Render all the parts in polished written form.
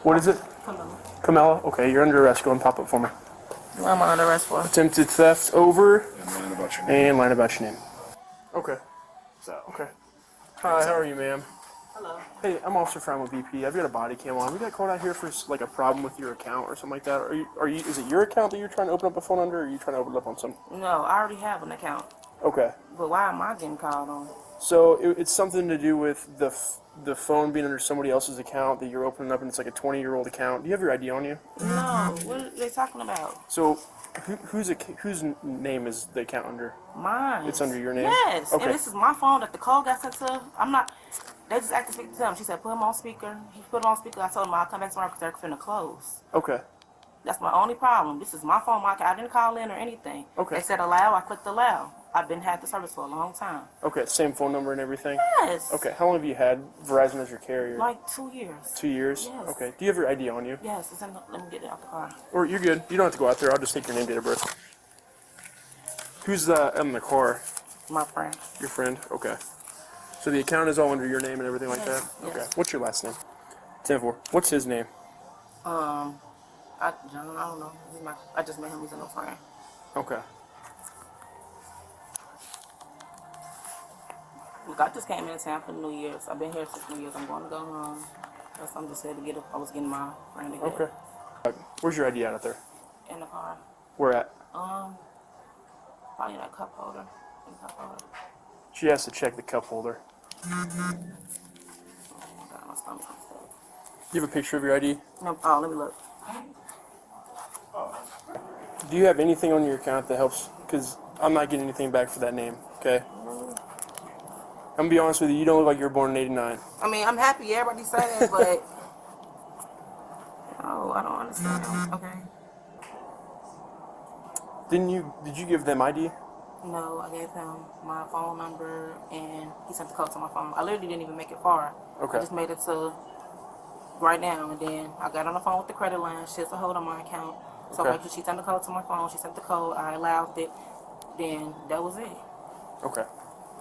What is it? Camilla. Camilla? Okay, you're under arrest. Go and pop up for me. What am I under arrest for? Attempted theft over And lying about your name. and lying about your name. Okay. Okay. Hi, how are you, ma'am? Hello. Hey, I'm Officer Fraudulent with BP. I've got a body cam on. We got called out here for like a problem with your account or something like that. Are you? Is it your account that you're trying to open up a phone under, or are you trying to open it up on some? No, I already have an account. Okay. But why am I getting called on? So it's something to do with the phone being under somebody else's account that you're opening up, and it's like a 20-year-old account. Do you have your ID on you? No. What are they talking about? So whose name is the account under? Mine. It's under your name? Yes. Okay. And this is my phone that the call got sent to. I'm not. They just asked to speak to him. She said, put him on speaker. He put him on speaker. I told him I'll come back tomorrow because they're finna close. Okay. That's my only problem. This is my phone. I didn't call in or anything. Okay. They said allow. I clicked allow. I've been had the service for a long time. Okay, same phone number and everything? Yes. Okay, how long have you had Verizon as your carrier? Like 2 years. 2 years? Yes. Okay, do you have your ID on you? Yes. It's in the, let me get it out the car. Or you're good. You don't have to go out there. I'll just take your name, date of birth. Who's in the car? My friend. Your friend? Okay. So the account is all under your name and everything like Yes, that? yes. Okay. What's your last name? 10-4. What's his name? I don't know. I just met him. He's a new friend. Okay. Look, I just came in town for New Year's. I've been here since New Year's. I'm going to go home. I'm just here to get I was getting my friend again. Okay. Where's your ID out there? In the car. Where at? Probably that cup holder. In the cup holder. She has to check the cup holder. Oh my God, my stomach's upset. Do you have a picture of your ID? No, oh, let me look. Do you have anything on your account that helps? Because I'm not getting anything back for that name, okay? I'm going to be honest with you, you don't look like you were born in 89. I mean, I'm happy everybody's saying, but... Oh, I don't understand. Okay. Did you give them ID? No, I gave him my phone number, and he sent the code to my phone. I literally didn't even make it far. Okay. I just made it to right now, and then I got on the phone with the credit line. She has a hold on my account. So Okay. like, she sent the code to my phone. She sent the code. I allowed it. Then that was it. Okay.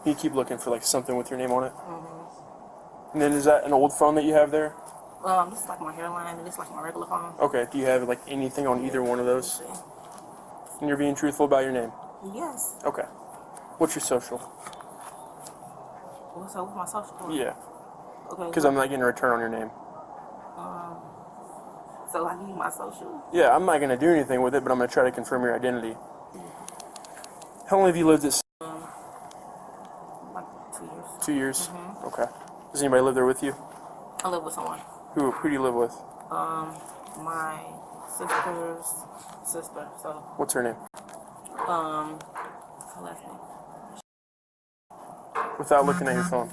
You keep looking for like something with your name on it? And then is that an old phone that you have there? This is like my hairline, and this is like my regular phone. Okay. Do you have like anything on either one of those? Let's see. And you're being truthful about your name? Yes. Okay. What's your social? What's up with my social? Yeah. Okay. Because I'm not getting a return on your name. So I need my social. Yeah, I'm not going to do anything with it, but I'm going to try to confirm your identity. How long have you lived at? Like 2 years. 2 years? Okay. Does anybody live there with you? I live with someone. Who do you live with? My sister's sister. So, What's her name? her last name. Without looking at your phone.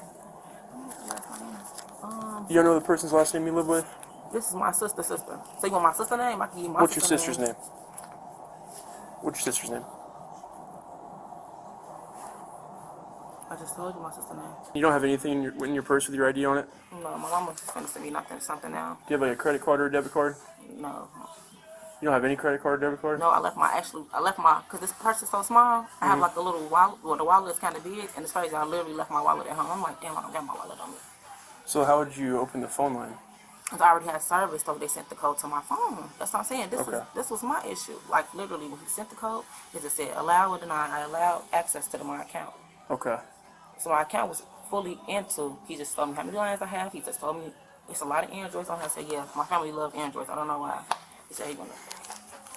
You don't know the person's last name you live with? This is my sister's sister. So you want my sister's name? I can give you my What's your sister's sister's name? What's your sister's name? I just told you my sister's name. You don't have anything in your purse with your ID on it? No, my mama just sent me something now. Do you have like a credit card or a debit card? No. You don't have any credit card or debit card? No, I left my, because this purse is so small, I have like a little wallet, well the wallet is kind of big, and it's crazy, I literally left my wallet at home. I'm like, damn, I don't got my wallet on me. So how would you open the phone line? Because I already had service, so they sent the code to my phone. That's what I'm saying. This was my issue. Like literally, when he sent the code, it just said allow or deny. I allowed access to my account. Okay. So my account was fully into. He just told me how many lines I have. He just told me it's a lot of Androids on here. I said, yeah, my family love Androids. I don't know why. He said he's gonna.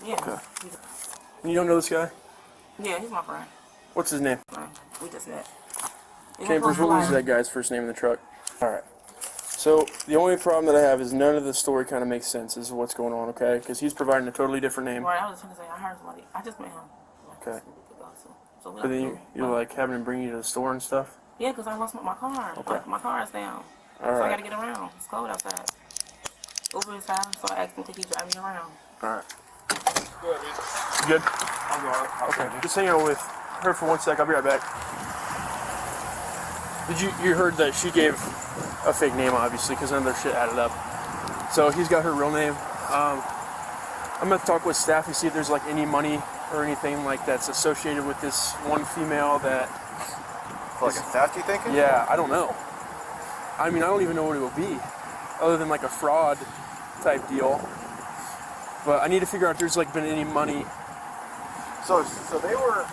Yeah. Okay. You don't know this guy? Yeah, he's my friend. What's his name? We just met. Chambers, what was that guy's first name in the truck? Alright. So, the only problem that I have is none of the story kind of makes sense as to what's going on, okay? Because he's providing a totally different name. Right, I was just going to say, I heard somebody. I just met him. Okay. So But then you're like having him bring you to the store and stuff? Yeah, because I lost my car. Okay. My car is down. So I got to get around. It's cold outside. Uber is out, so I asked him to keep driving me around. Alright. You good? I'm alright. Okay. Just hang out with her for 1 sec. I'll be right back. You heard that she gave a fake name, obviously, because none of their shit added up. So he's got her real name. I'm going to talk with staff and see if there's like any money or anything like that's associated with this one female that... For like a theft, you thinking? Yeah, I don't know. I mean, I don't even know what it will be. Other than like a fraud type deal. But I need to figure out if there's like been any money. So they were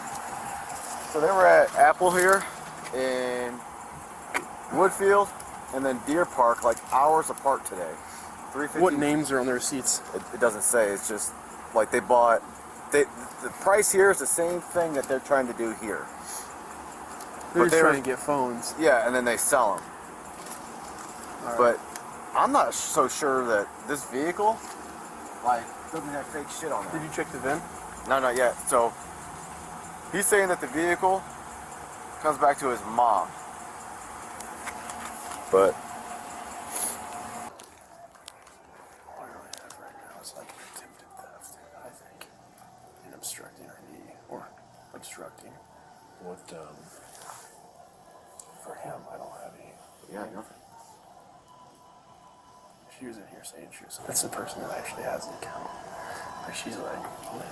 at Apple here in Woodfield and then Deer Park like hours apart today. 350. What names are on the receipts? It doesn't say. It's just like they bought. The price here is the same thing that they're trying to do here. They're just trying to get phones. Yeah, and then they sell them. Right. But I'm not so sure that this vehicle, like, doesn't have fake shit on it. Did you check the VIN? No, not yet. So he's saying that the vehicle comes back to his mom. But all I really have right now is like attempted theft, I think, and obstructing ID or obstructing. What, For him, I don't have any. yeah, nothing. She was in here saying she was. That's the person that actually has the account. Like she's like,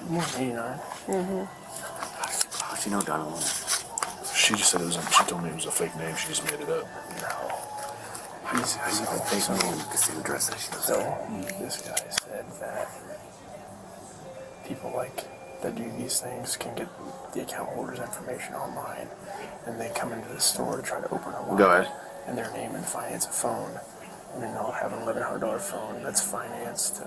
more than 89. How'd you know Donovan? she just said it was, she told me it was a fake name, she just made it up. No. He's a fake name. The same address that she does. So, this guy said that people like that do these things can get the account holder's information online, and they come into the store to try to open a line. Go ahead. And their name and finance a phone, and then they'll have an $1,100 phone that's financed.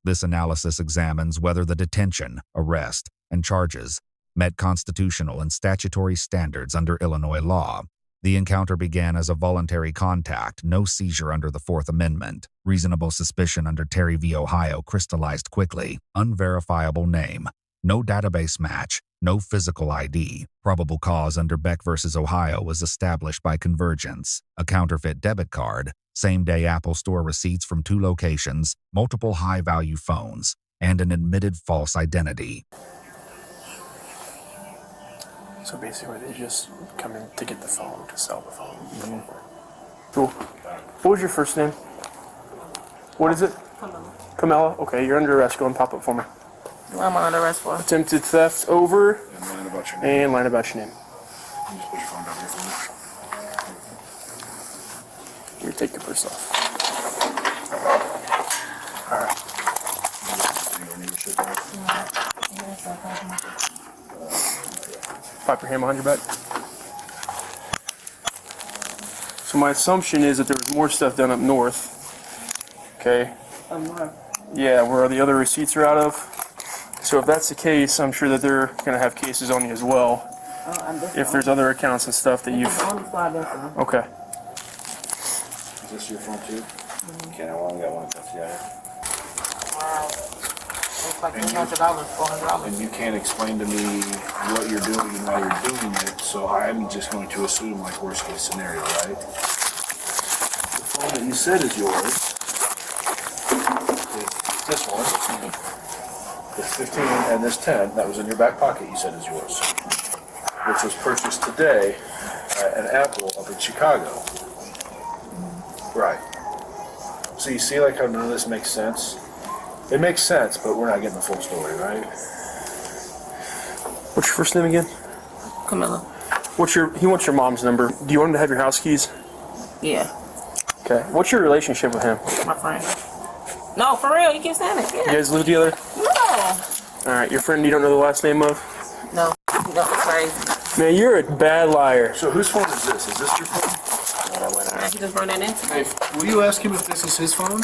This analysis examines whether the detention, arrest, and charges met constitutional and statutory standards under Illinois law. The encounter began as a voluntary contact, no seizure under the Fourth Amendment. Reasonable suspicion under Terry v. Ohio crystallized quickly. Unverifiable name. No database match. No physical ID. Probable cause under Beck v. Ohio was established by convergence. A counterfeit debit card. Same-day Apple Store receipts from 2 locations. Multiple high-value phones. And an admitted false identity. So basically, they just come in to get the phone, to sell the phone. Mm-hmm. Cool. What was your first name? What is it? Camilla. Camilla? Okay, you're under arrest. Go and pop up for me. What am I under arrest for? Attempted theft over And lying about your name. and lying about your name. You just put your phone down here for me. You take your purse off. Alright. You don't need your shit back. Pop your hand behind your back. So my assumption is that there was more stuff done up north. Okay. Yeah, where the other receipts are out of. So if that's the case, I'm sure that they're going to have cases on you as well. If there's other accounts and stuff that you've... Okay. Is this your phone too? Okay, I only got one that's the other. Wow. It's like $300, $400. And you can't explain to me what you're doing and why you're doing it, so I'm just going to assume like worst case scenario, right? The phone that you said is yours is this one. This 15 and this 10 that was in your back pocket you said is yours, which was purchased today at an Apple up in Chicago. Right. So you see like how none of this makes sense? It makes sense, but we're not getting the full story, right? What's your first name again? Camilla. He wants your mom's number. Do you want him to have your house keys? Yeah. Okay. What's your relationship with him? My friend. No, for real. You keep saying it. You Yeah. guys live together? No. Alright, your friend you don't know the last name of? No. No, it's crazy. Man, you're a bad liar. So whose phone is this? Is this your phone? He just brought that into me. Hey, will you ask him if this is his phone?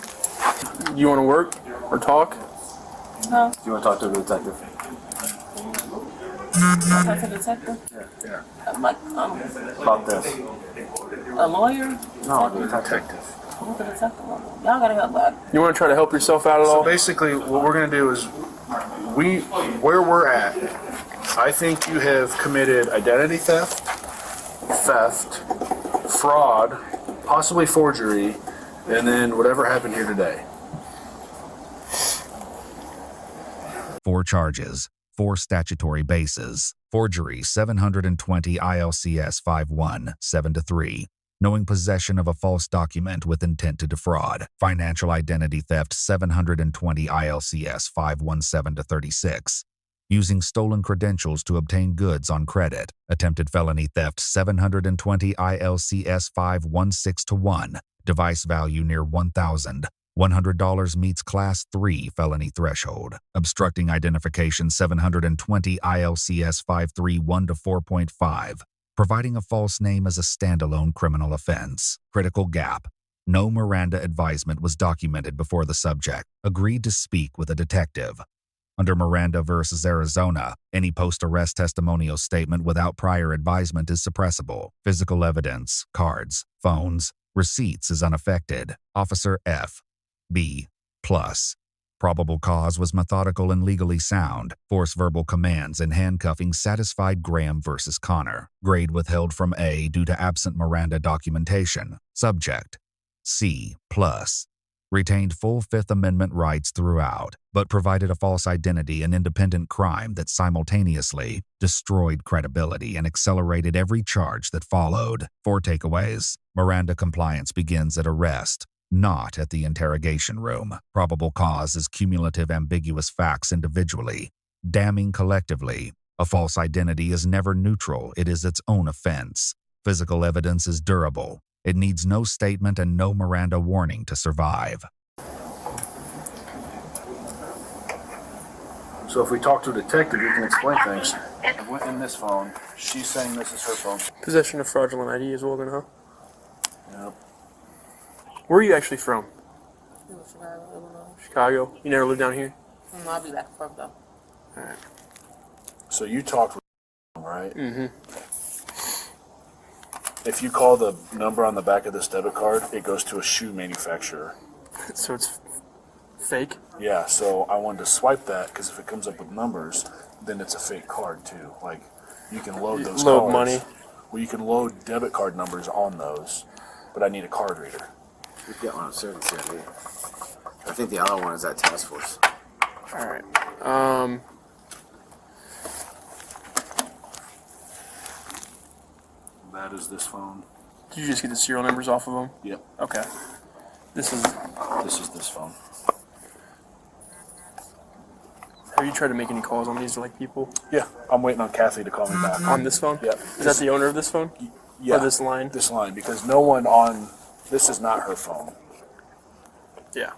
You want to work or talk? No. Do you want to talk to the detective? Talk to the detective. Yeah. Like, About this? a lawyer? No, the detective. Who's the detective? Y'all gotta help out. You want to try to help yourself out at So all? basically, what we're going to do is, where we're at, I think you have committed identity theft, fraud, possibly forgery, and then whatever happened here today. 4 charges, 4 statutory bases. Forgery 720 ILCS 51 7-3. Knowing possession of a false document with intent to defraud. Financial identity theft 720 ILCS 517-36. Using stolen credentials to obtain goods on credit. Attempted felony theft 720 ILCS 516-1. Device value near $1,000. $100 meets Class 3 felony threshold. Obstructing identification 720 ILCS 531-4.5. Providing a false name as a standalone criminal offense. Critical gap. No Miranda advisement was documented before the subject agreed to speak with a detective. Under Miranda versus Arizona, any post-arrest testimonial statement without prior advisement is suppressible. Physical evidence, cards, phones, receipts is unaffected. Officer F. B. Plus. Probable cause was methodical and legally sound. Force verbal commands and handcuffing satisfied Graham versus Connor. Grade withheld from A due to absent Miranda documentation. Subject. C. Plus. Retained full Fifth Amendment rights throughout, but provided a false identity and independent crime that simultaneously destroyed credibility and accelerated every charge that followed. 4 takeaways. Miranda compliance begins at arrest, not at the interrogation room. Probable cause is cumulative ambiguous facts individually, damning collectively. A false identity is never neutral, it is its own offense. Physical evidence is durable. It needs no statement and no Miranda warning to survive. So if we talk to a detective, we can explain things. I went in this phone. She's saying this is her phone. Possession of fraudulent ID as well, then, huh? Yep. Where are you actually from? Chicago, Illinois. Chicago. You never lived down here? I'll be back and forth though. Alright. So you talked with right? Mm-hmm. If you call the number on the back of this debit card, it goes to a shoe manufacturer. So it's fake? Yeah, so I wanted to swipe that because if it comes up with numbers, then it's a fake card too. Like, you can load those Load cards. money. Well, you can load debit card numbers on those, but I need a card reader. We've got one on service here. I think the other one is at task force. Alright. That is this phone. Did you just get the serial numbers off of them? Yep. Okay. This is... This is this phone. Have you tried to make any calls on these to, like, people? Yeah, I'm waiting on Kathy to call me back. On this phone? Yep. Is that the owner of this phone? Yeah. Or this line? This line, because no one on... This is not her phone. Yeah.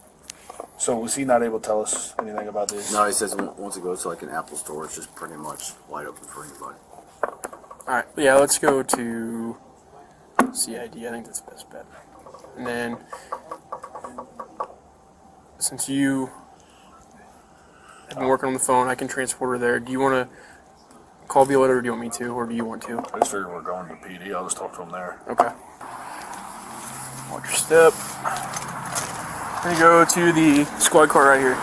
So was he not able to tell us anything about this? No, he says once it goes to like an Apple store, it's just pretty much wide open for anybody. Alright, yeah, let's go to CID. I think that's the best bet. And then, since you have been working on the phone, I can transport her there. Do you want to call Violetta, or do you want me to, or do you want to? I just figured we're going to PD. I'll just talk to him there. Okay. Watch your step. We're gonna go to the squad car right here.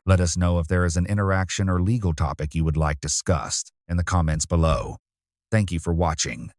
Let us know if there is an interaction or legal topic you would like discussed in the comments below. Thank you for watching.